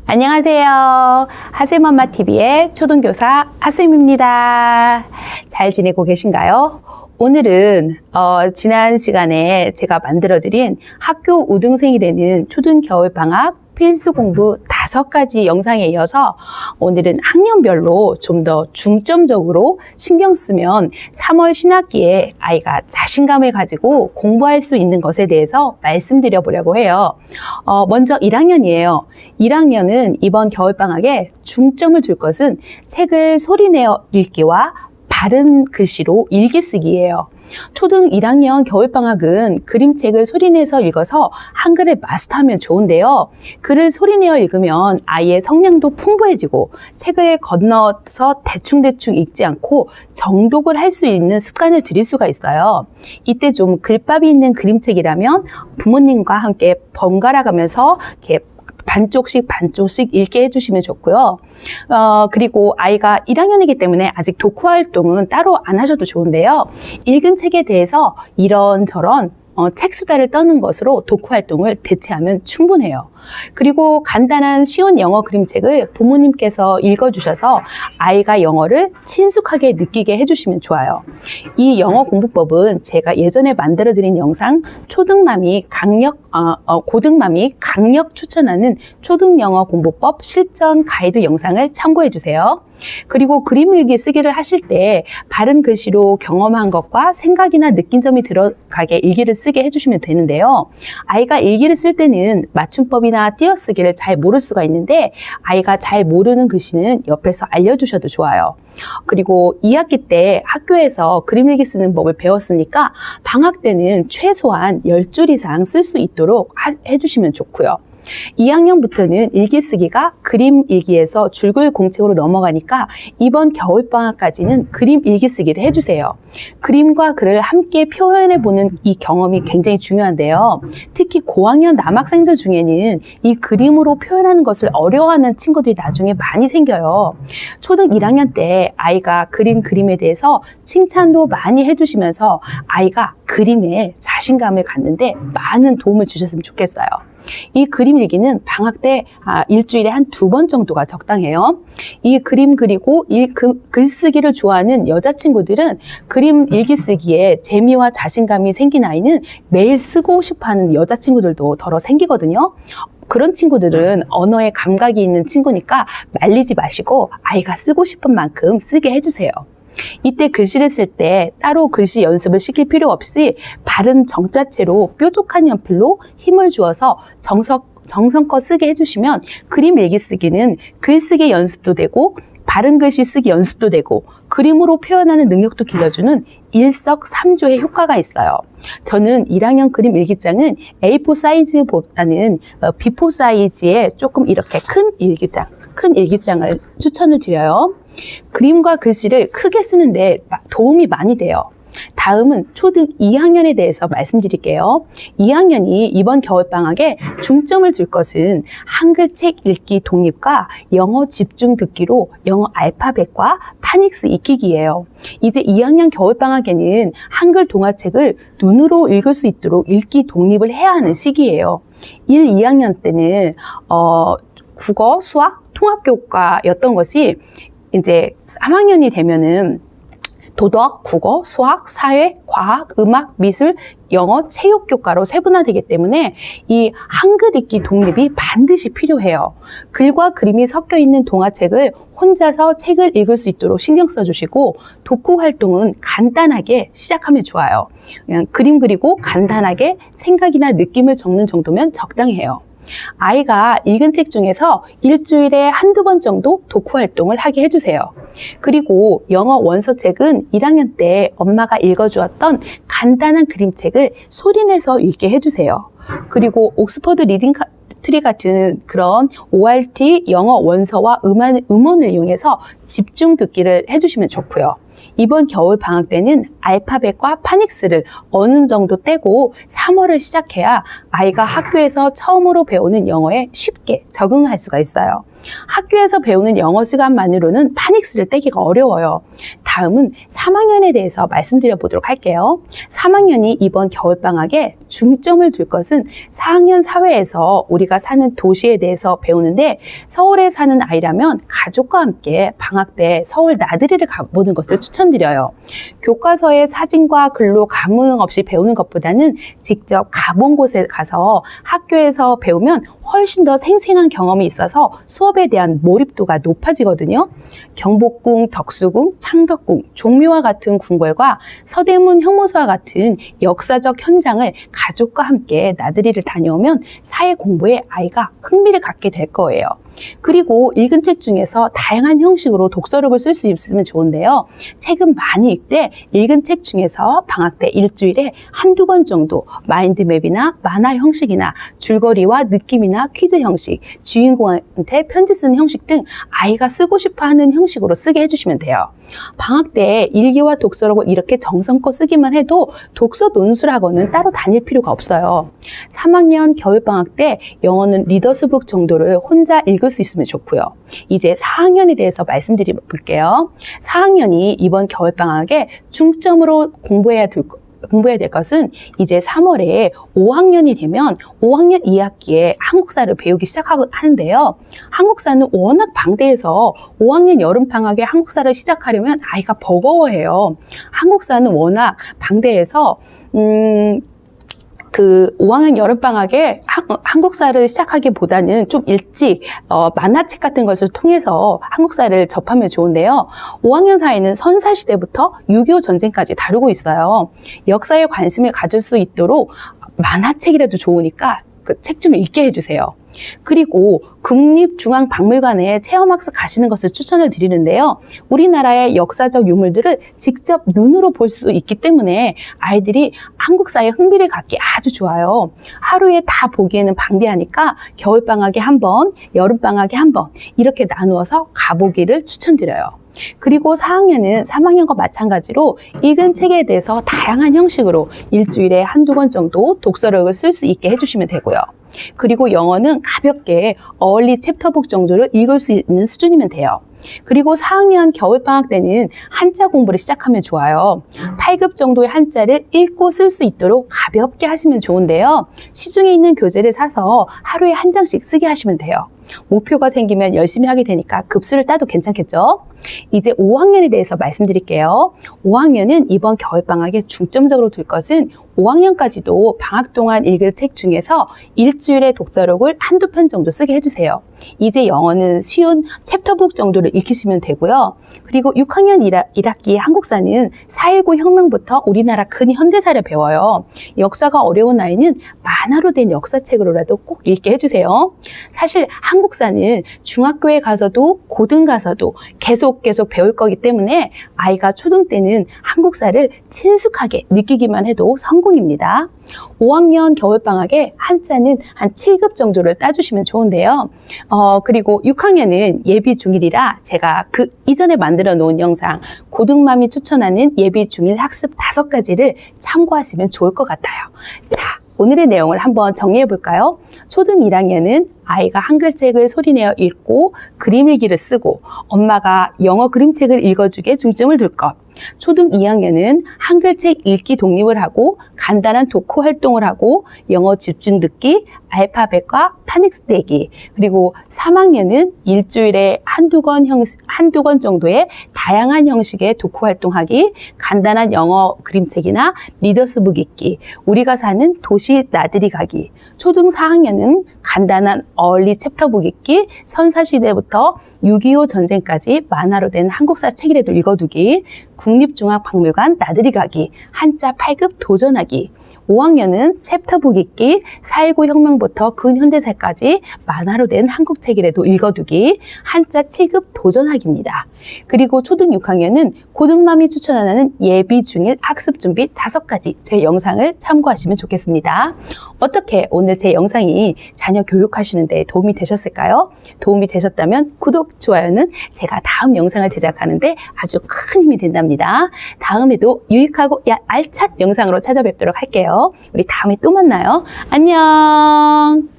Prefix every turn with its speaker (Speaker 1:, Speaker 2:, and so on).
Speaker 1: 안녕하세요. 하쌤엄마TV의 초등교사 하쌤입니다. 잘 지내고 계신가요? 오늘은 지난 시간에 제가 만들어드린 학교 우등생이 되는 초등겨울방학 필수 공부 5가지 영상에 이어서 오늘은 학년별로 좀 더 중점적으로 신경 쓰면 3월 신학기에 아이가 자신감을 가지고 공부할 수 있는 것에 대해서 말씀드려 보려고 해요. 먼저 1학년이에요. 1학년은 이번 겨울방학에 중점을 둘 것은 책을 소리내어 읽기와 바른 글씨로 일기 쓰기예요. 초등 1학년 겨울방학은 그림책을 소리내서 읽어서 한글을 마스터하면 좋은데요. 글을 소리내어 읽으면 아이의 성량도 풍부해지고 책을 건너서 대충대충 읽지 않고 정독을 할 수 있는 습관을 들일 수가 있어요. 이때 좀 글밥이 있는 그림책이라면 부모님과 함께 번갈아 가면서 이렇게 반쪽씩 읽게 해주시면 좋고요. 그리고 아이가 1학년이기 때문에 아직 독후 활동은 따로 안 하셔도 좋은데요. 읽은 책에 대해서 이런저런 책 수다를 떠는 것으로 독후 활동을 대체하면 충분해요. 그리고 간단한 쉬운 영어 그림책을 부모님께서 읽어주셔서 아이가 영어를 친숙하게 느끼게 해주시면 좋아요. 이 영어 공부법은 제가 예전에 만들어드린 영상 고등맘이 강력 추천하는 초등영어 공부법 실전 가이드 영상을 참고해주세요. 그리고 그림 일기 쓰기를 하실 때 바른 글씨로 경험한 것과 생각이나 느낀 점이 들어가게 일기를 쓰게 해주시면 되는데요. 아이가 일기를 쓸 때는 맞춤법이나 띄어쓰기를 잘 모를 수가 있는데 아이가 잘 모르는 글씨는 옆에서 알려주셔도 좋아요. 그리고 2학기 때 학교에서 그림 일기 쓰는 법을 배웠으니까 방학 때는 최소한 10줄 이상 쓸 수 있도록 해주시면 좋고요. 2학년부터는 일기 쓰기가 그림 일기에서 줄글 공책으로 넘어가니까 이번 겨울방학까지는 그림 일기 쓰기를 해주세요. 그림과 글을 함께 표현해보는 이 경험이 굉장히 중요한데요. 특히 고학년 남학생들 중에는 이 그림으로 표현하는 것을 어려워하는 친구들이 나중에 많이 생겨요. 초등 1학년 때 아이가 그린 그림에 대해서 칭찬도 많이 해주시면서 아이가 그림에 자신감을 갖는데 많은 도움을 주셨으면 좋겠어요. 이 그림 일기는 방학 때 일주일에 한 2번 정도가 적당해요. 이 그림 그리고 글쓰기를 좋아하는 여자친구들은 그림 일기 쓰기에 재미와 자신감이 생긴 아이는 매일 쓰고 싶어하는 여자친구들도 더러 생기거든요. 그런 친구들은 언어에 감각이 있는 친구니까 말리지 마시고 아이가 쓰고 싶은 만큼 쓰게 해주세요. 이때 글씨를 쓸 때 따로 글씨 연습을 시킬 필요 없이 바른 정자체로 뾰족한 연필로 힘을 주어서 정성껏 쓰게 해주시면 그림 일기 쓰기는 글쓰기 연습도 되고 바른 글씨 쓰기 연습도 되고 그림으로 표현하는 능력도 길러주는 일석삼조의 효과가 있어요. 저는 1학년 그림 일기장은 A4 사이즈보다는 B4 사이즈의 조금 이렇게 큰 일기장을 추천을 드려요. 그림과 글씨를 크게 쓰는데 도움이 많이 돼요. 다음은 초등 2학년에 대해서 말씀드릴게요. 2학년이 이번 겨울방학에 중점을 둘 것은 한글 책 읽기 독립과 영어 집중 듣기로 영어 알파벳과 파닉스 익히기예요. 이제 2학년 겨울방학에는 한글 동화책을 눈으로 읽을 수 있도록 읽기 독립을 해야 하는 시기예요. 1, 2학년 때는 국어, 수학, 통합교과였던 것이 이제 3학년이 되면은 도덕, 국어, 수학, 사회, 과학, 음악, 미술, 영어, 체육교과로 세분화되기 때문에 이 한글 읽기 독립이 반드시 필요해요. 글과 그림이 섞여 있는 동화책을 혼자서 책을 읽을 수 있도록 신경 써주시고 독후 활동은 간단하게 시작하면 좋아요. 그냥 그림 그리고 간단하게 생각이나 느낌을 적는 정도면 적당해요. 아이가 읽은 책 중에서 일주일에 1~2번 정도 독후 활동을 하게 해주세요. 그리고 영어 원서책은 1학년 때 엄마가 읽어주었던 간단한 그림책을 소리내서 읽게 해주세요. 그리고 옥스퍼드 리딩 트리 같은 그런 ORT 영어 원서와 음원을 이용해서 집중 듣기를 해주시면 좋고요. 이번 겨울 방학 때는 알파벳과 파닉스를 어느 정도 떼고 3월을 시작해야 아이가 학교에서 처음으로 배우는 영어에 쉽게 적응할 수가 있어요. 학교에서 배우는 영어 시간만으로는 파닉스를 떼기가 어려워요. 다음은 3학년에 대해서 말씀드려 보도록 할게요. 3학년이 이번 겨울방학에 중점을 둘 것은 4학년 사회에서 우리가 사는 도시에 대해서 배우는데, 서울에 사는 아이라면 가족과 함께 방학 때 서울 나들이를 가보는 것을 추천드려요. 교과서의 사진과 글로 감흥 없이 배우는 것보다는 직접 가본 곳에 가서 학교에서 배우면 훨씬 더 생생한 경험이 있어서 수업에 대한 몰입도가 높아지거든요. 경복궁, 덕수궁, 창덕궁, 종묘와 같은 궁궐과 서대문 형무소와 같은 역사적 현장을 가족과 함께 나들이를 다녀오면 사회 공부에 아이가 흥미를 갖게 될 거예요. 그리고 읽은 책 중에서 다양한 형식으로 독서력을 쓸 수 있으면 좋은데요. 책은 많이 읽되 읽은 책 중에서 방학 때 일주일에 한두 권 정도 마인드맵이나 만화 형식이나 줄거리와 느낌이나 퀴즈 형식, 주인공한테 편지 쓰는 형식 등 아이가 쓰고 싶어하는 형식으로 쓰게 해주시면 돼요. 방학 때 일기와 독서록을 이렇게 정성껏 쓰기만 해도 독서 논술학원은 따로 다닐 필요가 없어요. 3학년 겨울방학 때 영어는 리더스북 정도를 혼자 읽을 수 있으면 좋고요. 이제 4학년에 대해서 말씀드려 볼게요. 4학년이 이번 겨울방학에 중점으로 공부해야 될 것은 이제 3월에 5학년이 되면 5학년 2학기에 한국사를 배우기 시작하는데요. 한국사는 워낙 방대해서 5학년 여름방학에 한국사를 시작하려면 아이가 버거워해요. 한국사는 워낙 방대해서 5학년 여름방학에 한국사를 시작하기보다는 좀 일찍 만화책 같은 것을 통해서 한국사를 접하면 좋은데요. 5학년 사이는 선사시대부터 6.25 전쟁까지 다루고 있어요. 역사에 관심을 가질 수 있도록 만화책이라도 좋으니까 그 책 좀 읽게 해주세요. 그리고 국립중앙박물관에 체험학습 가시는 것을 추천을 드리는데요. 우리나라의 역사적 유물들을 직접 눈으로 볼 수 있기 때문에 아이들이 한국사에 흥미를 갖기 아주 좋아요. 하루에 다 보기에는 방대하니까 겨울방학에 한 번, 여름방학에 한 번 이렇게 나누어서 가보기를 추천드려요. 그리고 4학년은 3학년과 마찬가지로 읽은 책에 대해서 다양한 형식으로 일주일에 한두 권 정도 독서력을 쓸 수 있게 해주시면 되고요. 그리고 영어는 가볍게 어얼리 챕터북 정도를 읽을 수 있는 수준이면 돼요. 그리고 4학년 겨울방학 때는 한자 공부를 시작하면 좋아요. 8급 정도의 한자를 읽고 쓸 수 있도록 가볍게 하시면 좋은데요. 시중에 있는 교재를 사서 하루에 한 장씩 쓰게 하시면 돼요. 목표가 생기면 열심히 하게 되니까 급수를 따도 괜찮겠죠? 이제 5학년에 대해서 말씀드릴게요. 5학년은 이번 겨울방학에 중점적으로 둘 것은 5학년까지도 방학 동안 읽을 책 중에서 일주일에 독서록을 한두 편 정도 쓰게 해주세요. 이제 영어는 쉬운 챕터북 정도를 읽히시면 되고요. 그리고 6학년 1학기 한국사는 4.19 혁명부터 우리나라 근현대사를 배워요. 역사가 어려운 아이는 만화로 된 역사책으로라도 꼭 읽게 해주세요. 사실 한국사는 중학교에 가서도 고등 가서도 계속 배울 거기 때문에 아이가 초등 때는 한국사를 친숙하게 느끼기만 해도 성공입니다. 5학년 겨울방학에 한자는 한 7급 정도를 따주시면 좋은데요. 그리고 6학년은 예비 중1이라 제가 그 이전에 만들어 놓은 영상 고등맘이 추천하는 예비 중1 학습 5가지를 참고하시면 좋을 것 같아요. 자, 오늘의 내용을 한번 정리해 볼까요? 초등 1학년은 아이가 한글책을 소리내어 읽고 그림 일기를 쓰고 엄마가 영어 그림책을 읽어주게 중점을 둘 것. 초등 2학년은 한글책 읽기 독립을 하고 간단한 독후 활동을 하고 영어 집중 듣기, 알파벳과 파닉스 떼기. 그리고 3학년은 일주일에 한두 권 정도의 다양한 형식의 독후 활동하기, 간단한 영어 그림책이나 리더스북 읽기, 우리가 사는 도시 나들이 가기. 초등 4학년은 간단한 어얼리 챕터북 읽기, 선사시대부터 6.25 전쟁까지 만화로 된 한국사 책이라도 읽어두기, 국립중앙박물관 나들이 가기, 한자 8급 도전하기. 5학년은 챕터북 읽기, 4.19 혁명부터 근현대사까지 만화로 된 한국 책이라도 읽어두기, 한자 7급 도전하기입니다. 그리고 초등 6학년은 고등맘이 추천하는 예비 중일 학습 준비 5가지 제 영상을 참고하시면 좋겠습니다. 어떻게 오늘 제 영상이 자녀 교육하시는 데 도움이 되셨을까요? 도움이 되셨다면 구독, 좋아요는 제가 다음 영상을 제작하는데 아주 큰 힘이 된답니다. 다음에도 유익하고 알찬 영상으로 찾아뵙도록 할게요. 우리 다음에 또 만나요. 안녕.